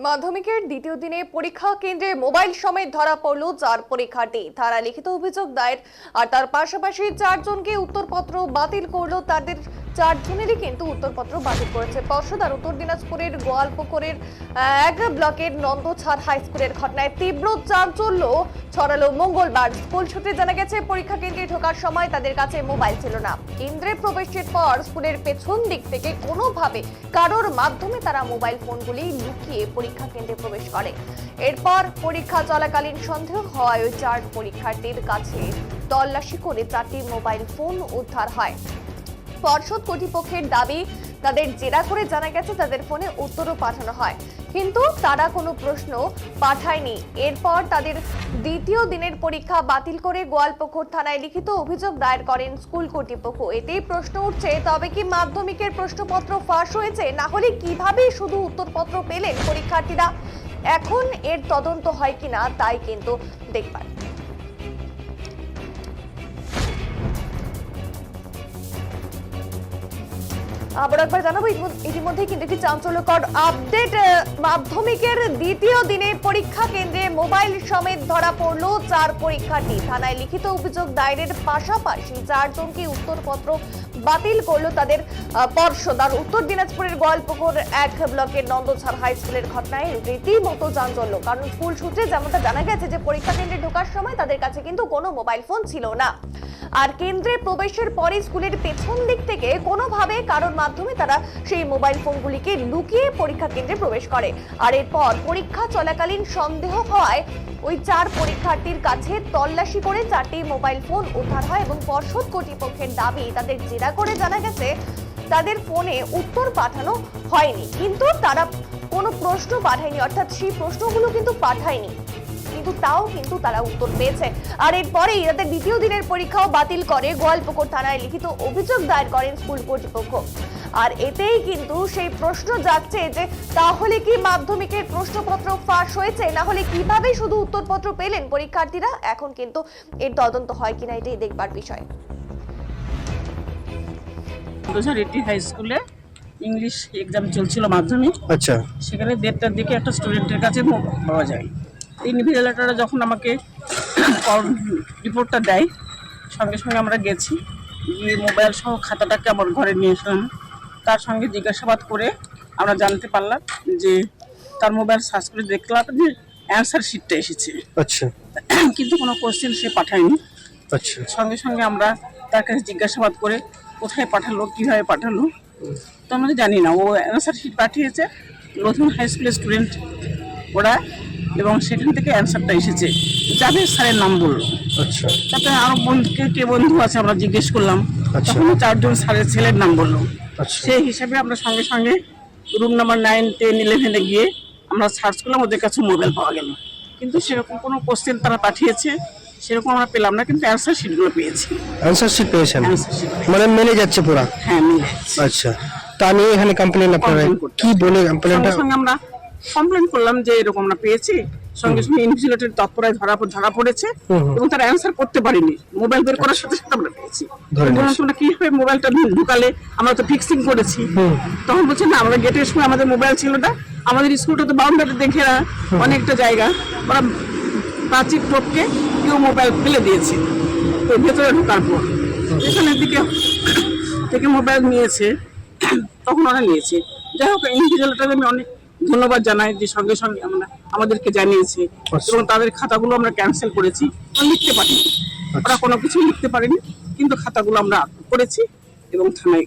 মাধ্যমিকের দ্বিতীয় দিনে পরীক্ষা কেন্দ্রে মোবাইল সমেত ধরা পড়ল 4 পরীক্ষার্থী। তারা লিখিত অভিযোগ দায়ের আর তার পাশাপাশি 4 জনকে উত্তরপত্র বাতিল করলো। তাদের 4 জনেরই কিন্তু উত্তরপত্র বাতিল করেছে পর্ষদ। আর উত্তর দিনাজপুরের গোয়ালপুকুরের এক ব্লকের নন্দছাড় হাই স্কুলের ঘটনায় তীব্র চাঞ্চল্য ছড়ালো মঙ্গলবার। স্কুল সূত্রে জানা গেছে, পরীক্ষা কেন্দ্রে ঢোকার সময় তাদের কাছে মোবাইল ছিল না। কেন্দ্রে প্রবেশের পর স্কুলের পেছন দিক থেকে কোনোভাবে কারোর মাধ্যমে তারা মোবাইল ফোনগুলি লুকিয়ে পরীক্ষা কেন্দ্রে প্রবেশ করে। এরপর পরীক্ষা চলাকালীন সন্দেহ হওয়ায় ওই 4 পরীক্ষার্থীর কাছে তল্লাশি করে 4টি মোবাইল ফোন উদ্ধার হয়। পর্ষদ কর্তৃপক্ষের দাবি, তাদের জেরা করে জানা গেছে তাদের ফোনে উত্তরও পাঠানো হয়, কিন্তু তারা কোনো প্রশ্ন পাঠায়নি। এরপর তাদের দ্বিতীয় দিনের পরীক্ষা বাতিল করে গোয়ালপুকুর থানায় লিখিত অভিযোগ দায়ের করেন স্কুল কর্তৃপক্ষ। এতেই প্রশ্ন উঠছে, তবে কি মাধ্যমিকের প্রশ্নপত্র ফাঁস হয়েছে, না হলে কিভাবে শুধু উত্তরপত্র পেলেন পরীক্ষার্থীরা? এখন এর তদন্ত হয় কিনা তাই কিন্তু দেখবার। আবার একবার জানাবো, ইতিমধ্যে কিন্তু একটি চাঞ্চল্যকর আপডেট। মাধ্যমিকের দ্বিতীয় দিনের পরীক্ষা কেন্দ্রে মোবাইল সমেত ধরা পড়ল 4 পরীক্ষার্থী। থানায় লিখিত অভিযোগ দায়েরের পাশাপাশি 4 জনকে উত্তরপত্র বাতিল করলো তাদের পর্ষদ। আর উত্তর দিনাজপুরের গোয়ালপুকুর এক ব্লকের নন্দছাড় হাই স্কুলের ঘটনায় রীতিমতো চাঞ্চল্য। কারণ স্কুল সূত্রে যেমনটা জানা গেছে যে পরীক্ষা কেন্দ্রে ঢোকার সময় তাদের কাছে কিন্তু কোনো মোবাইল ফোন ছিল না। আর কেন্দ্রে প্রবেশের পরে স্কুলের পেছন দিক থেকে কোনোভাবে কারোর মাধ্যমে তারা সেই মোবাইল ফোনগুলিকে লুকিয়ে পরীক্ষা কেন্দ্রে প্রবেশ করে। আর এরপর পরীক্ষা চলাকালীন সন্দেহ হওয়ায় ওই 4 পরীক্ষার্থীর কাছে তল্লাশি করে 4টি মোবাইল ফোন উদ্ধার হয় এবং পর্ষদ কর্তৃপক্ষের দাবি, তাদের জেরা করে জানা গেছে তাদের ফোনে উত্তর পাঠানো হয়নি, কিন্তু তারা কোনো প্রশ্ন পাঠায়নি, অর্থাৎ সেই প্রশ্নগুলো কিন্তু পাঠায়নি, কিন্তু তাও কিন্তু তারা উত্তর পেয়েছে। আর এরপরেই তাদের দ্বিতীয় দিনের পরীক্ষাও বাতিল করে গোয়ালপুকুর থানায় লিখিত অভিযোগ দায়ের করেন স্কুল কর্তৃপক্ষ। আর এতেই কিন্তু সেই প্রশ্ন যাচ্ছে যে তাহলে কি মাধ্যমিকের প্রশ্নপত্র ফাঁস হয়েছে, না হলে কিভাবে শুধু উত্তরপত্র পেলেন পরীক্ষার্থীরা? এখন কিন্তু এর তদন্ত হয় কিনা এটাই দেখবার বিষয়। নন্দছাড় হাই স্কুলে ইংলিশ এক্সাম চলছিল মাধ্যমিক। আচ্ছা, সেখানে 1:30টার দিকে একটা স্টুডেন্টের কাছে পাওয়া যায়। ইনভিজিলেটররা যখন আমাকে রিপোর্টটা দেয়, সঙ্গে সঙ্গে আমরা গেছি, গিয়ে মোবাইল সহ খাতাটাকে আমার ঘরে নিয়ে আসলাম। তার সঙ্গে জিজ্ঞাসাবাদ করে আমরা জানতে পারলাম যে তার মোবাইল সার্চ করে দেখলাম যে অ্যান্সার শিটটা এসেছে। আচ্ছা, কিন্তু কোনো কোশ্চেন সে পাঠায়নি। আচ্ছা, সঙ্গে সঙ্গে আমরা তার কাছে জিজ্ঞাসাবাদ করে কোথায় পাঠালো, কীভাবে পাঠালো, তো আমরা জানি না। ও অ্যান্সার শিট পাঠিয়েছে নতুন হাই স্কুলের স্টুডেন্ট ওরা, এবং সেখান থেকে অ্যান্সারটা এসেছে। জাভেদ স্যারের নাম বললো। আচ্ছা, তারপরে আরও কে বন্ধু আছে আমরা জিজ্ঞেস করলাম, আচ্ছা। তখন 4 জন স্যারের ছেলের নাম বললো। আচ্ছা, সেই হিসাবে আমরা সঙ্গে সঙ্গে রুম নাম্বার 9, 10, 11-এ গিয়ে আমরা সার্চ করলাম, ওদের কাছে মোবাইল পাওয়া গেল। কিন্তু সেরকম কোনো কোশ্চেন তারা পাঠিয়েছে সেরকম আমরা পেলাম না, কিন্তু অ্যান্সার শিটগুলো পেয়েছি। অ্যান্সার শিট পেয়েছেন, অ্যান্সার শিট মানে মিলে যাচ্ছে পুরা? হ্যাঁ, মিলে। আচ্ছা, তা আমি এখানে কমপ্লেন আপনারা কি বলে কমপ্লেনটা? সঙ্গে আমরা কমপ্লেন করলাম যে এরকম আমরা পেয়েছি। সঙ্গে সঙ্গে ইনভিজিলেটর তৎপরায় ধরা পড়েছে এবং তারা অ্যান্সার করতে পারিনি। মোবাইল বের করার সাথে সাথে আমরা পেয়েছি। বললাম, তোমরা কিভাবে মোবাইলটা ঢুকালে? আমরা তো ফিক্সিং করেছি। তখন বলছে না, আমরা গেটের সময় আমাদের মোবাইল ছিল না। আমাদের স্কুলটা তো বাউন্ডারি দেখে অনেকটা জায়গা, ওরা প্রাচীর টপকে কেউ মোবাইল ফেলে দিয়েছে তো ভেতরে ঢোকার পর পেছনের দিকে থেকে মোবাইল নিয়েছে, তখন ওরা নিয়েছে। যাই হোক, ইনভিজিলেটর আমি অনেক ধন্যবাদ জানাই যে সঙ্গে সঙ্গে আমরা আমাদেরকে জানিয়েছে এবং তাদের খাতাগুলো আমরা ক্যান্সেল করেছি। লিখতে পারিনি, ওরা কোনো কিছু লিখতে পারেনি, কিন্তু খাতাগুলো আমরা করেছি এবং থানায়